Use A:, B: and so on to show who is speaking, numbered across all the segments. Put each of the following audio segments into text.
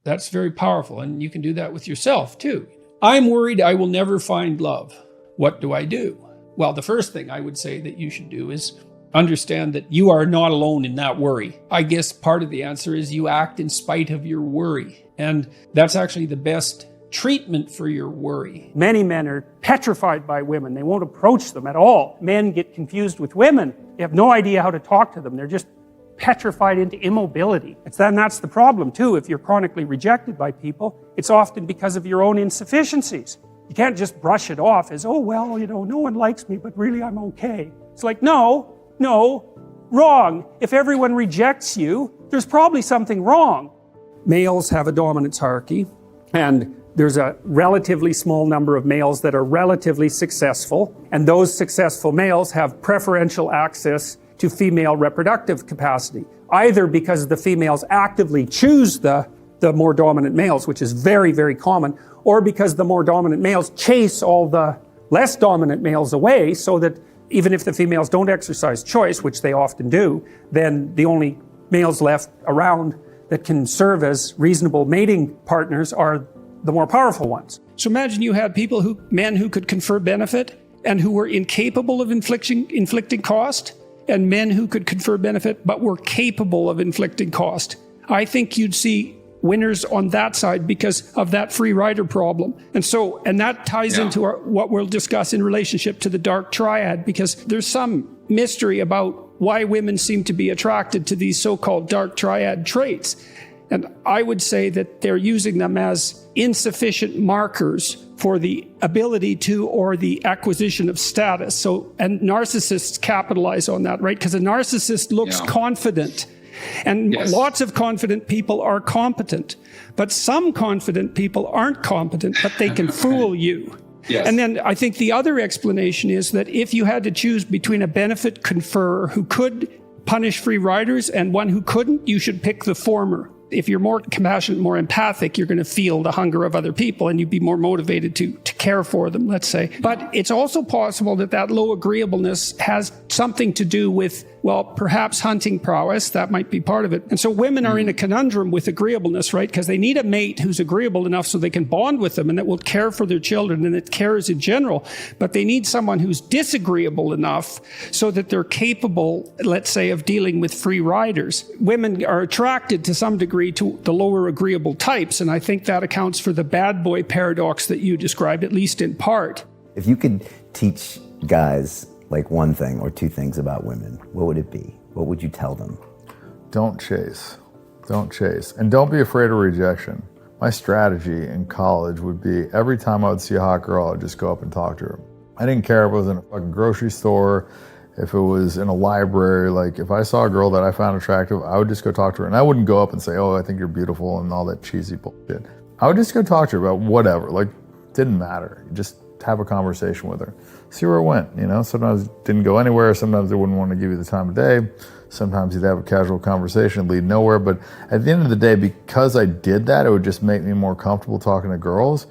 A: That's very powerful. And you can do that with yourself too. I'm worried I will never find love. What do I do? Well, the first thing I would say that you should do is understand that you are not alone in that worry. I guess part of the answer is you act in spite of your worry. And that's actually the best treatment for your worry.
B: Many men are petrified by women. They won't approach them at all. Men get confused with women. They have no idea how to talk to them. They're just petrified into immobility. And that's the problem too. If you're chronically rejected by people, it's often because of your own insufficiencies. You can't just brush it off as, oh, well, you know, no one likes me, but really I'm okay. It's like, no, wrong. If everyone rejects you, there's probably something wrong. Males have a dominance hierarchy, and there's a relatively small number of males that are relatively successful, and those successful males have preferential access to female reproductive capacity, either because the females actively choose the more dominant males, which is very, very common, or because the more dominant males chase all the less dominant males away, so that even if the females don't exercise choice, which they often do, then the only males left around that can serve as reasonable mating partners are the more powerful ones.
A: So imagine you had men who could confer benefit and who were incapable of inflicting cost, and men who could confer benefit but were capable of inflicting cost. I think you'd see winners on that side because of that free rider problem. And that ties into what we'll discuss in relationship to the dark triad, because there's some mystery about why women seem to be attracted to these so-called dark triad traits. And I would say that they're using them as insufficient markers for the ability to or the acquisition of status. And narcissists capitalize on that, right? Because a narcissist looks confident. And lots of confident people are competent. But some confident people aren't competent, but they can fool you.
C: Yes.
A: And then I think the other explanation is that if you had to choose between a benefit conferrer who could punish free riders and one who couldn't, you should pick the former. If you're more compassionate, more empathic, you're going to feel the hunger of other people and you'd be more motivated to care for them, let's say. But it's also possible that low agreeableness has something to do with, well, perhaps hunting prowess. That might be part of it. And so women are in a conundrum with agreeableness, right? Because they need a mate who's agreeable enough so they can bond with them and that will care for their children and that cares in general. But they need someone who's disagreeable enough so that they're capable, let's say, of dealing with free riders. Women are attracted to some degree to the lower agreeable types, and I think that accounts for the bad boy paradox that you described, at least in part.
D: If you could teach guys like one thing or two things about women, what would it be? What would you tell them?
E: Don't chase. Don't chase. And don't be afraid of rejection. My strategy in college would be every time I would see a hot girl, I'd just go up and talk to her. I didn't care if it was in a fucking grocery store, if it was in a library. Like, if I saw a girl that I found attractive, I would just go talk to her. And I wouldn't go up and say, oh, I think you're beautiful and all that cheesy bullshit. I would just go talk to her about whatever. Like, didn't matter. Just have a conversation with her. See where it went, you know? Sometimes it didn't go anywhere. Sometimes they wouldn't want to give you the time of day. Sometimes you'd have a casual conversation, lead nowhere. But at the end of the day, because I did that, it would just make me more comfortable talking to girls.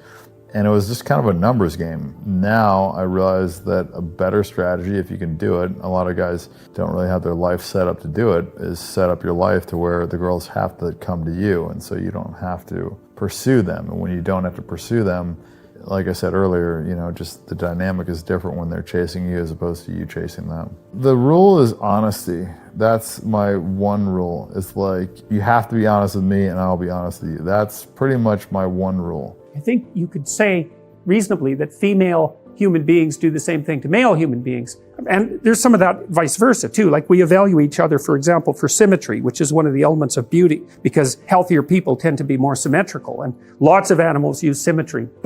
E: And it was just kind of a numbers game. Now I realize that a better strategy, if you can do it, a lot of guys don't really have their life set up to do it, is set up your life to where the girls have to come to you. And so you don't have to pursue them. And when you don't have to pursue them, like I said earlier, you know, just the dynamic is different when they're chasing you as opposed to you chasing them. The rule is honesty. That's my one rule. It's like, you have to be honest with me and I'll be honest with you. That's pretty much my one rule.
B: I think you could say reasonably that female human beings do the same thing to male human beings. And there's some of that vice versa too. Like, we evaluate each other, for example, for symmetry, which is one of the elements of beauty, because healthier people tend to be more symmetrical. And lots of animals use symmetry. If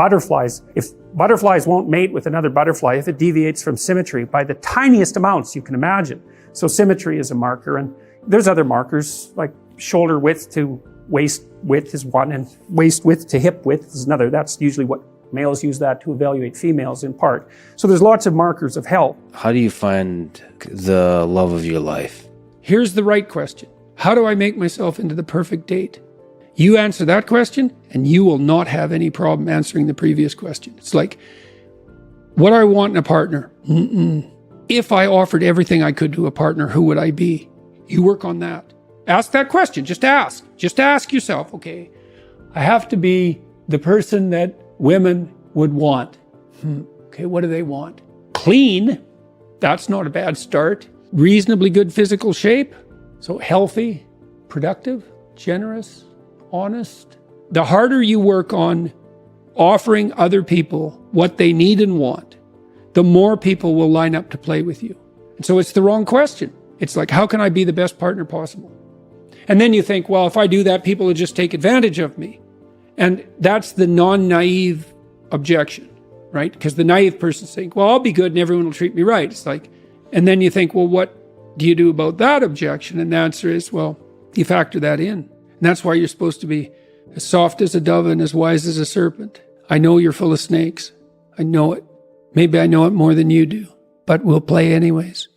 B: butterflies won't mate with another butterfly if it deviates from symmetry by the tiniest amounts you can imagine. So symmetry is a marker. And there's other markers, like shoulder width to waist width is one, and waist width to hip width is another. That's usually what males use that to evaluate females in part. So there's lots of markers of health.
F: How do you find the love of your life?
A: Here's the right question. How do I make myself into the perfect date? You answer that question and you will not have any problem answering the previous question. It's like, what do I want in a partner? If I offered everything I could to a partner, who would I be? You work on that. Ask that question. Just ask. Just ask yourself, okay,
C: I have to be the person that women would want. Okay, what do they want?
A: Clean, that's not a bad start. Reasonably good physical shape,
C: So healthy, productive, generous, honest.
A: the harder you work on offering other people what they need and want, the more people will line up to play with you. And so it's the wrong question. It's like, how can I be the best partner possible? And then you think, well, if I do that, people will just take advantage of me. And that's the non-naive objection, right? Because the naive person thinks, well, I'll be good and everyone will treat me right. It's like, and then you think, well, what do you do about that objection? And the answer is, well, you factor that in. And that's why you're supposed to be as soft as a dove and as wise as a serpent. I know you're full of snakes. I know it. Maybe I know it more than you do, but we'll play anyways.